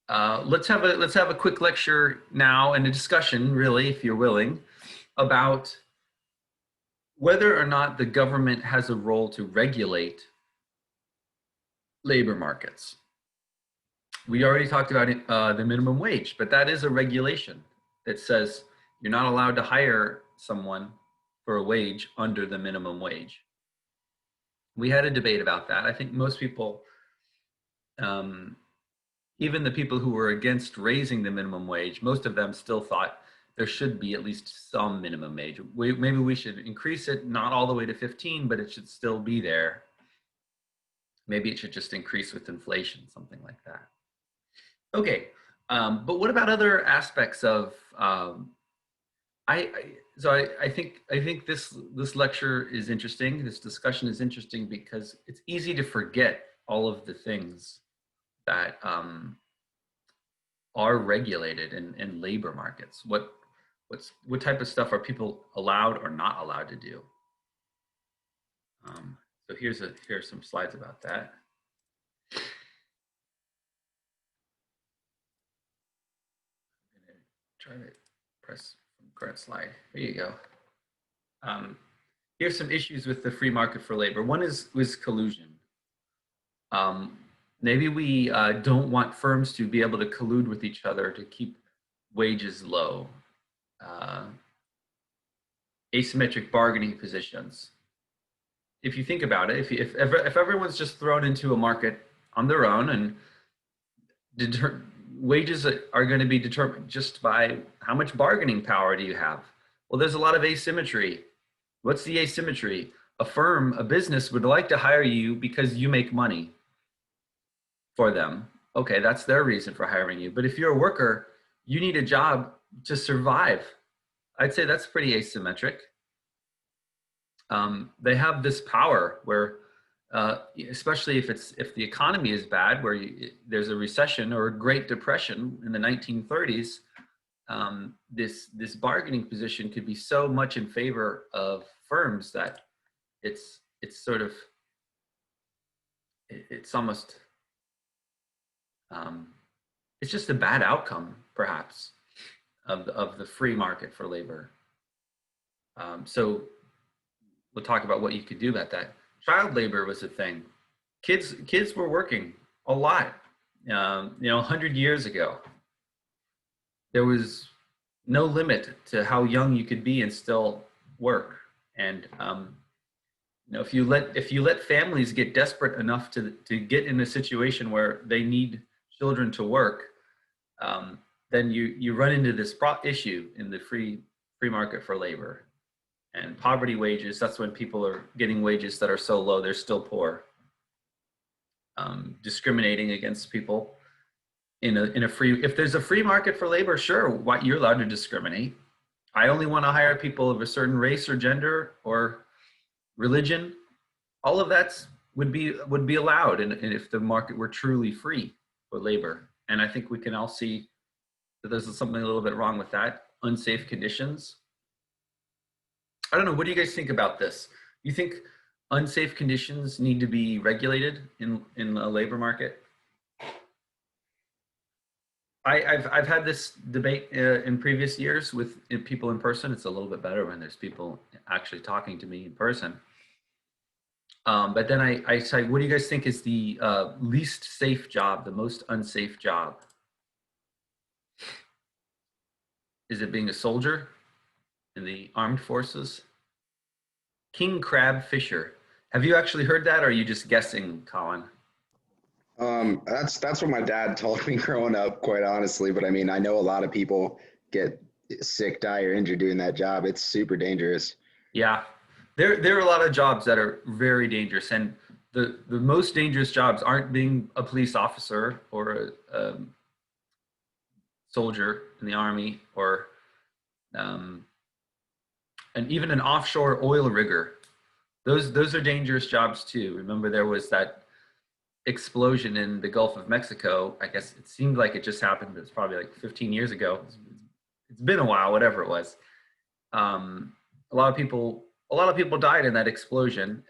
let's have a quick lecture now and a discussion, really, if you're willing, about whether or not the government has a role to regulate labor markets. We already talked about the minimum wage, but that is a regulation that says you're not allowed to hire someone for a wage under the minimum wage. We had a debate about that. I think most people, um, even the people who were against raising the minimum wage, most of them still thought there should be at least some minimum wage. Maybe we should increase it, not all the way to 15, but it should still be there. Maybe it should just increase with inflation, something like that. Okay, but what about other aspects of I think this lecture is interesting. This discussion is interesting because it's easy to forget all of the things that are regulated in labor markets. What type of stuff are people allowed or not allowed to do? So here's some slides about that. I'm gonna try to press current slide. Here you go. Here's some issues with the free market for labor. One was collusion. Maybe we don't want firms to be able to collude with each other to keep wages low. Asymmetric bargaining positions. If you think about it, if everyone's just thrown into a market on their own and wages are going to be determined just by how much bargaining power do you have? Well, there's a lot of asymmetry. What's the asymmetry? A business would like to hire you because you make money for them. Okay, that's their reason for hiring you. But if you're a worker, you need a job to survive. I'd say that's pretty asymmetric. They have this power where, especially if the economy is bad, where there's a recession or a Great Depression in the 1930s, this bargaining position could be so much in favor of firms that it's almost it's just a bad outcome, perhaps, of the free market for labor. So we'll talk about what you could do about that. Child labor was a thing. Kids were working a lot. 100 years ago, there was no limit to how young you could be and still work. And if you let families get desperate enough to get in a situation where they need children to work, then you run into this issue in the free market for labor. And poverty wages, that's when people are getting wages that are so low they're still poor. Discriminating against people if there's a free market for labor, sure, you're allowed to discriminate. I only want to hire people of a certain race or gender or religion. All of that would be allowed, and if the market were truly free for labor. And I think we can all see that there's something a little bit wrong with that. Unsafe conditions. I don't know. What do you guys think about this? You think unsafe conditions need to be regulated in a labor market? I've had this debate in previous years with people in person. It's a little bit better when there's people actually talking to me in person. But then I say, what do you guys think is the least safe job, the most unsafe job? Is it being a soldier in the armed forces? King crab fisher. Have you actually heard that, or are you just guessing, Colin? That's what my dad told me growing up, quite honestly. But I mean, I know a lot of people get sick, die, or injured doing that job. It's super dangerous. Yeah, there are a lot of jobs that are very dangerous, and the most dangerous jobs aren't being a police officer or a soldier in the army or and even an offshore oil rigger. Those are dangerous jobs too. Remember, there was that explosion in the Gulf of Mexico. I guess it seemed like it just happened, but it's probably like 15 years ago. It's been a while, whatever it was. A lot of people died in that explosion.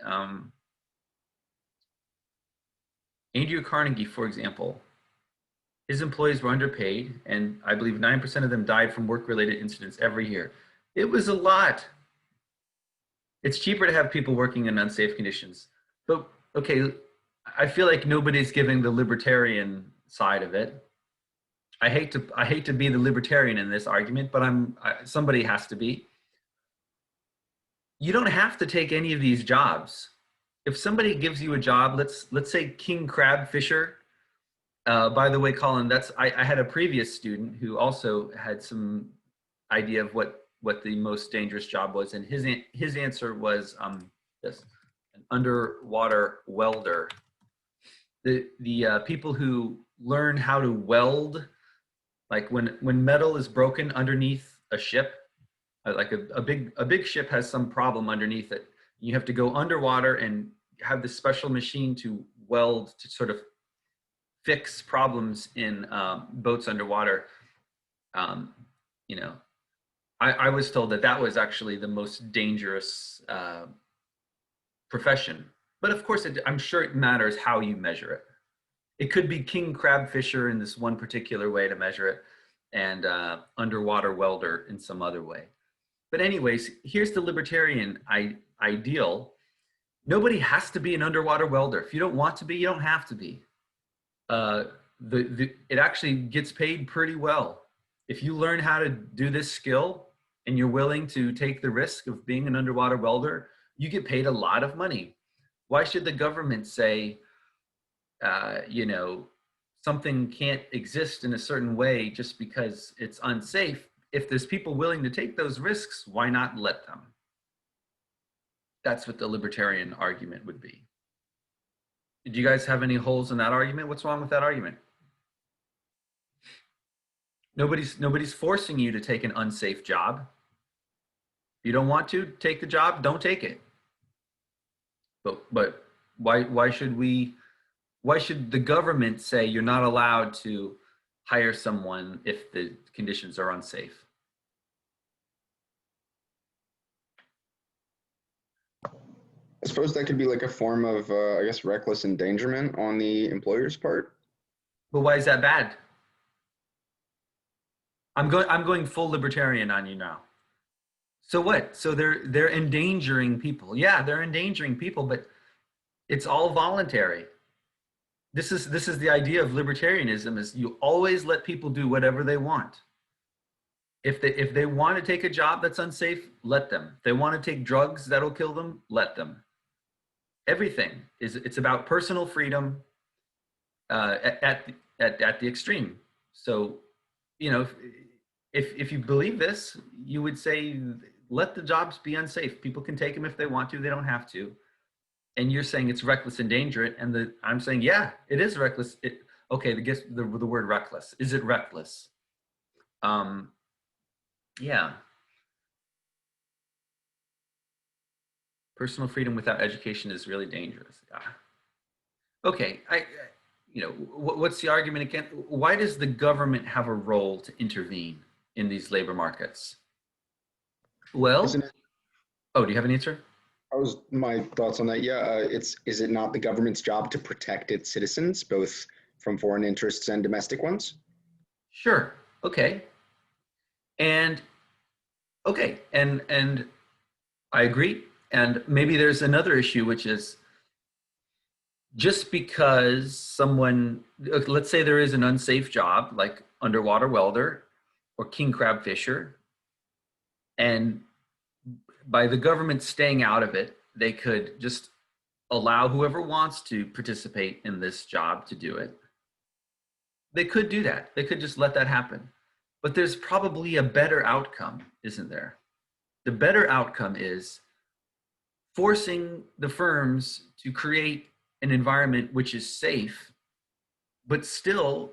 Andrew Carnegie, for example, his employees were underpaid, and I believe 9% of them died from work-related incidents every year. It was a lot. It's cheaper to have people working in unsafe conditions. But okay, I feel like nobody's giving the libertarian side of it. I hate to be the libertarian in this argument, but somebody has to be. You don't have to take any of these jobs. If somebody gives you a job, let's say king crab fisher. By the way, Colin, I had a previous student who also had some idea of what the most dangerous job was, and his answer was this: an underwater welder. The people who learn how to weld, like when metal is broken underneath a ship, like a big ship has some problem underneath it. You have to go underwater and have this special machine to weld to sort of fix problems in boats underwater. Um, you know, I was told that was actually the most dangerous profession. But of course, I'm sure it matters how you measure it. It could be king crab fisher in this one particular way to measure it, and underwater welder in some other way. But anyways, here's the libertarian ideal. Nobody has to be an underwater welder. If you don't want to be, you don't have to be. Uh, it actually gets paid pretty well. If you learn how to do this skill and you're willing to take the risk of being an underwater welder, you get paid a lot of money. Why should the government say, something can't exist in a certain way just because it's unsafe? If there's people willing to take those risks, why not let them? That's what the libertarian argument would be. Did you guys have any holes in that argument? What's wrong with that argument? Nobody's forcing you to take an unsafe job. If you don't want to take the job, don't take it. But why should the government say you're not allowed to hire someone if the conditions are unsafe? I suppose that could be like a form of, I guess, reckless endangerment on the employer's part. But why is that bad? I'm going full libertarian on you now. So what? So they're endangering people. Yeah, they're endangering people, but it's all voluntary. This is the idea of libertarianism: is you always let people do whatever they want. If they want to take a job that's unsafe, let them. If they want to take drugs that'll kill them, let them. Everything it's about personal freedom at the extreme. So, if you believe this, you would say let the jobs be unsafe. People can take them if they want to. They don't have to. And you're saying it's reckless and dangerous, and I'm saying, yeah, it is reckless. Okay, the word reckless. Is it reckless? Yeah. Personal freedom without education is really dangerous. Yeah. Okay, what's the argument again? Why does the government have a role to intervene in these labor markets? Well, Isn't it? oh, do you have an answer? I was my thoughts on that. Yeah, is it not the government's job to protect its citizens, both from foreign interests and domestic ones? Sure. Okay. And okay, and I agree. And maybe there's another issue, which is just because let's say there is an unsafe job like underwater welder or king crab fisher, and by the government staying out of it, they could just allow whoever wants to participate in this job to do it. They could do that. They could just let that happen. But there's probably a better outcome, isn't there? The better outcome is forcing the firms to create an environment which is safe, but still,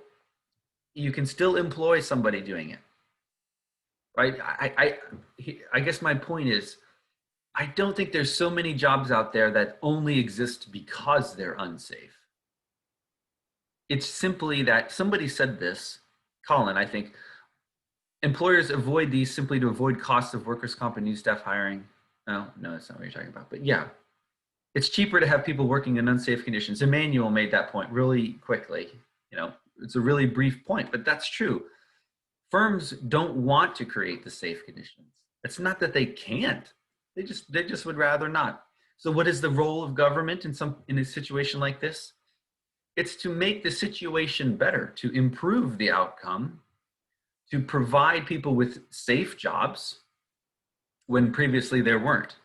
you can still employ somebody doing it, right? I guess my point is, I don't think there's so many jobs out there that only exist because they're unsafe. It's simply that somebody said this, Colin, I think, employers avoid these simply to avoid costs of workers' comp and new staff hiring. No, that's not what you're talking about. But yeah, it's cheaper to have people working in unsafe conditions. Emmanuel made that point really quickly. it's a really brief point, but that's true. Firms don't want to create the safe conditions. It's not that they can't. They just would rather not. So what is the role of government in a situation like this? It's to make the situation better, to improve the outcome, to provide people with safe jobs when previously there weren't.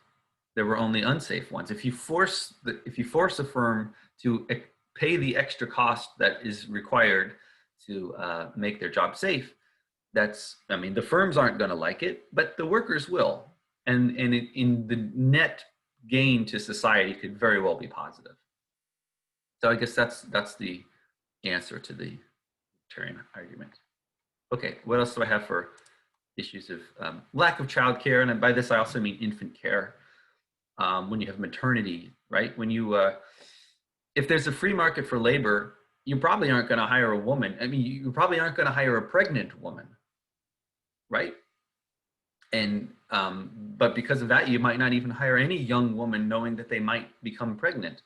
There were only unsafe ones. If you force a firm to pay the extra cost that is required to make their job safe, the firms aren't going to like it, but the workers will, and in the net gain to society could very well be positive. So I guess that's the answer to the libertarian argument. Okay, what else do I have for issues of lack of childcare? And by this I also mean infant care. When you have maternity, right? When you, if there's a free market for labor, you probably aren't going to hire a woman. I mean, you probably aren't going to hire a pregnant woman, right? And but because of that, you might not even hire any young woman knowing that they might become pregnant.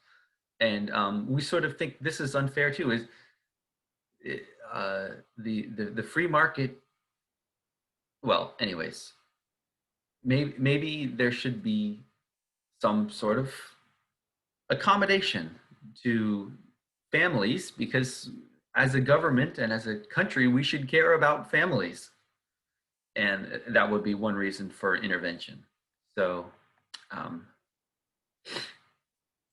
And we sort of think this is unfair too. Is the free market? Well, anyways, maybe there should be some sort of accommodation to families, because as a government and as a country, we should care about families. And that would be one reason for intervention. So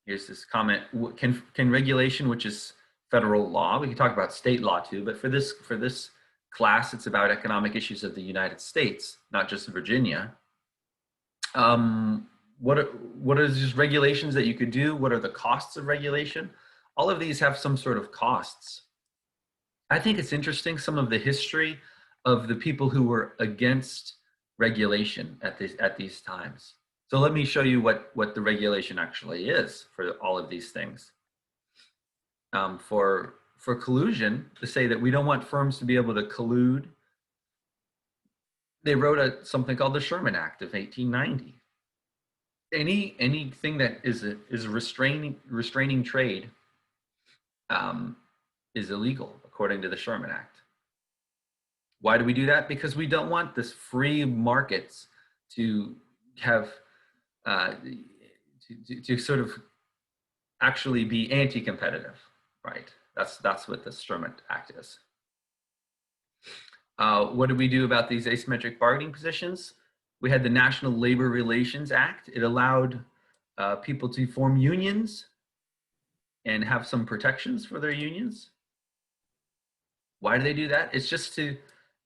here's this comment: can regulation, which is federal law, we can talk about state law too, but for this class, it's about economic issues of the United States, not just Virginia. What are just regulations that you could do? What are the costs of regulation? All of these have some sort of costs. I think it's interesting, some of the history of the people who were against regulation at these times. So let me show you what the regulation actually is for all of these things. For collusion, to say that we don't want firms to be able to collude, they wrote something called the Sherman Act of 1890. Anything that is restraining trade is illegal according to the Sherman Act. Why do we do that? Because we don't want this free markets to have to sort of actually be anti-competitive, right? That's what the Sherman Act is. What do we do about these asymmetric bargaining positions? We had the National Labor Relations Act. It allowed people to form unions and have some protections for their unions. Why do they do that? It's just to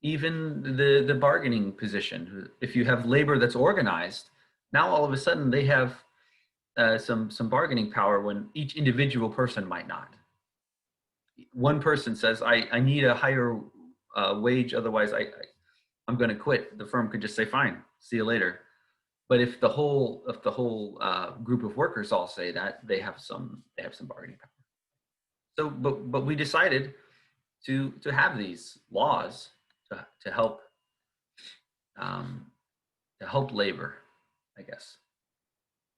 even the bargaining position. If you have labor that's organized, now all of a sudden they have some bargaining power when each individual person might not. One person says, I need a higher wage, otherwise I'm going to quit. The firm could just say, fine, see you later. But if the whole group of workers all say that, they have some bargaining power. So, but we decided to have these laws to help labor, I guess.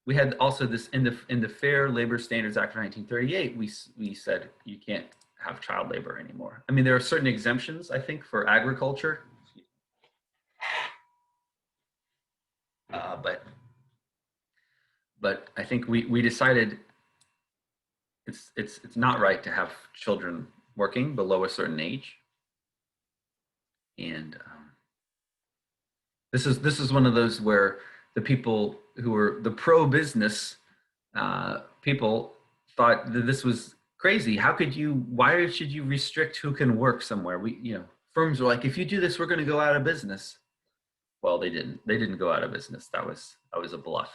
We had also this in the Fair Labor Standards Act of 1938. We said you can't have child labor anymore. I mean, there are certain exemptions, I think, for agriculture. But I think we decided it's not right to have children working below a certain age. And this is one of those where the people who were the pro-business people thought that this was crazy. Why should you restrict who can work somewhere? Firms were like, if you do this, we're going to go out of business. Well, they didn't go out of business. That was a bluff.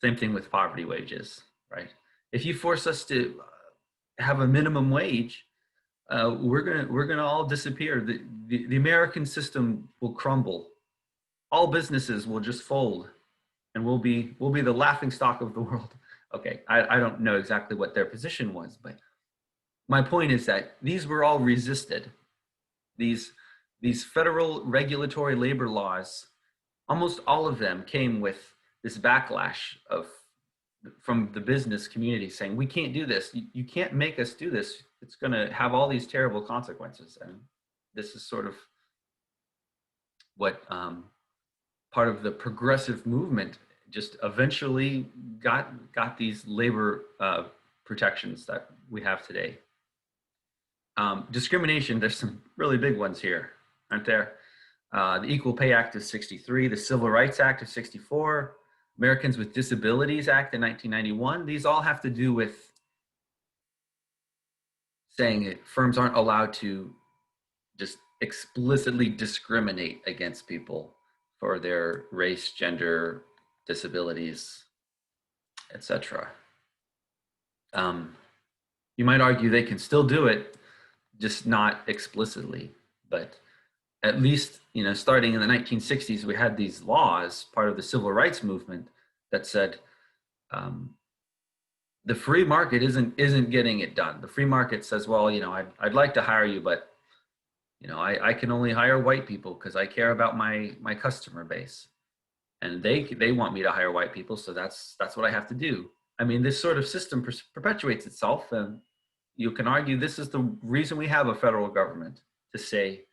Same thing with poverty wages, right? If you force us to have a minimum wage, we're gonna all disappear. The American system will crumble. All businesses will just fold, and we'll be the laughing stock of the world. Okay, I don't know exactly what their position was, but my point is that these were all resisted. These federal regulatory labor laws, almost all of them came with this backlash of from the business community saying, we can't do this. You can't make us do this. It's going to have all these terrible consequences. And this is sort of what part of the progressive movement just eventually got these labor protections that we have today. Discrimination, there's some really big ones here, aren't there? The Equal Pay Act of 63, the Civil Rights Act of 64, Americans with Disabilities Act in 1991. These all have to do with saying that firms aren't allowed to just explicitly discriminate against people for their race, gender, disabilities, etc. You might argue they can still do it, just not explicitly. But at least, starting in the 1960s, we had these laws, part of the civil rights movement, that said the free market isn't getting it done. The free market says, well, I'd like to hire you, but I can only hire white people because I care about my customer base, and they want me to hire white people, so that's what I have to do. I mean, this sort of system perpetuates itself, and you can argue this is the reason we have a federal government, to say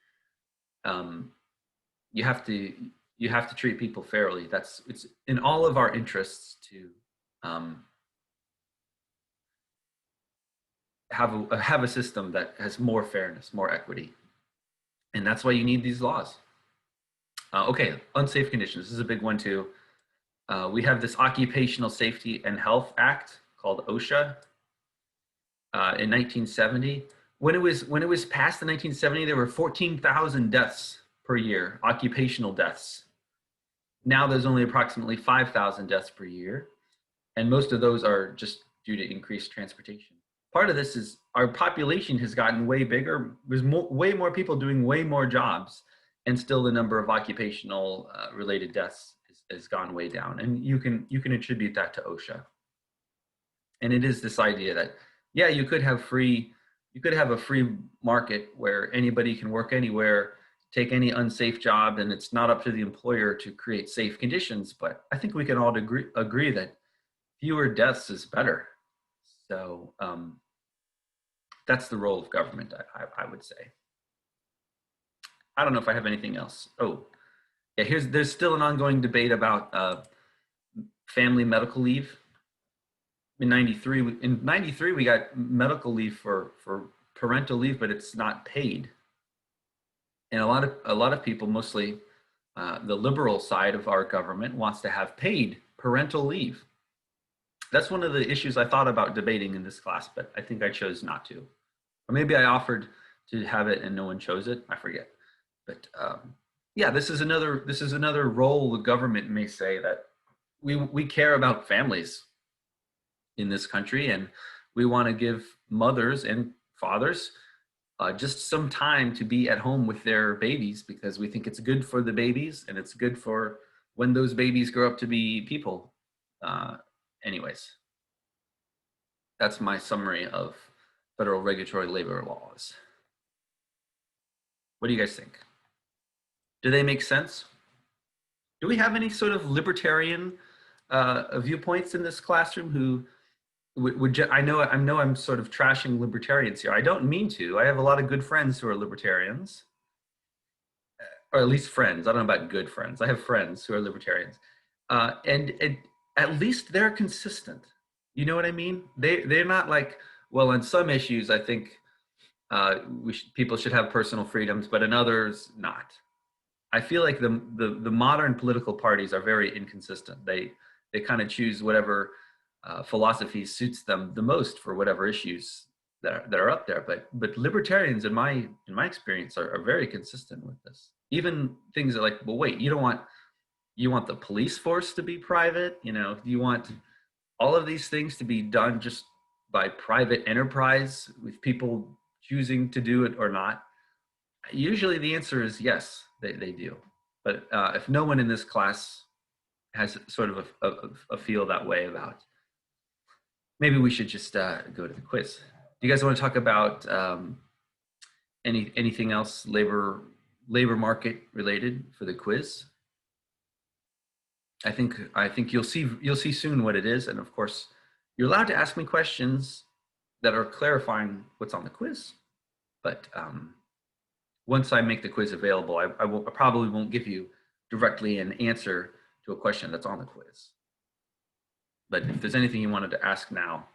you have to treat people fairly. It's in all of our interests to have a system that has more fairness, more equity, and that's why you need these laws. Okay, unsafe conditions. This is a big one too. We have this Occupational Safety and Health Act called OSHA in 1970. When it was passed in 1970, there were 14,000 deaths per year, occupational deaths. Now there's only approximately 5,000 deaths per year, and most of those are just due to increased transportation. Part of this is our population has gotten way bigger. There's way more people doing way more jobs, and still the number of occupational related deaths has gone way down. And you can attribute that to OSHA. And it is this idea that, yeah, you could have a free market where anybody can work anywhere, take any unsafe job, and it's not up to the employer to create safe conditions. But I think we can all agree that fewer deaths is better. So that's the role of government, I would say. I don't know if I have anything else. Oh, yeah, there's still an ongoing debate about family medical leave. In 93, we got medical leave for parental leave, but it's not paid. And a lot of people, mostly the liberal side of our government, wants to have paid parental leave. That's one of the issues I thought about debating in this class, but I think I chose not to. Or maybe I offered to have it and no one chose it. I forget. But yeah, this is another role the government may say, that we care about families in this country, and we want to give mothers and fathers just some time to be at home with their babies, because we think it's good for the babies and it's good for when those babies grow up to be people. Anyways, that's my summary of federal regulatory labor laws. What do you guys think? Do they make sense? Do we have any sort of libertarian viewpoints in this classroom who I know I'm sort of trashing libertarians here. I don't mean to. I have a lot of good friends who are libertarians, or at least friends. I don't know about good friends. I have friends who are libertarians, and at least they're consistent. You know what I mean? They're not like, well, on some issues I think people should have personal freedoms, but in others not. I feel like the modern political parties are very inconsistent. They kind of choose whatever philosophy suits them the most for whatever issues that are up there. But libertarians, in my experience, are very consistent with this. Even things that, like, well, wait, you want the police force to be private? You want all of these things to be done just by private enterprise with people choosing to do it or not? Usually the answer is yes, they do. But if no one in this class has sort of a feel that way about, maybe we should just go to the quiz. Do you guys want to talk about anything else labor market related for the quiz? I think you'll see soon what it is, and of course, you're allowed to ask me questions that are clarifying what's on the quiz. But once I make the quiz available, I probably won't give you directly an answer to a question that's on the quiz. But if there's anything you wanted to ask now,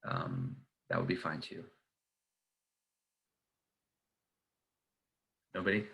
that would be fine too. Nobody?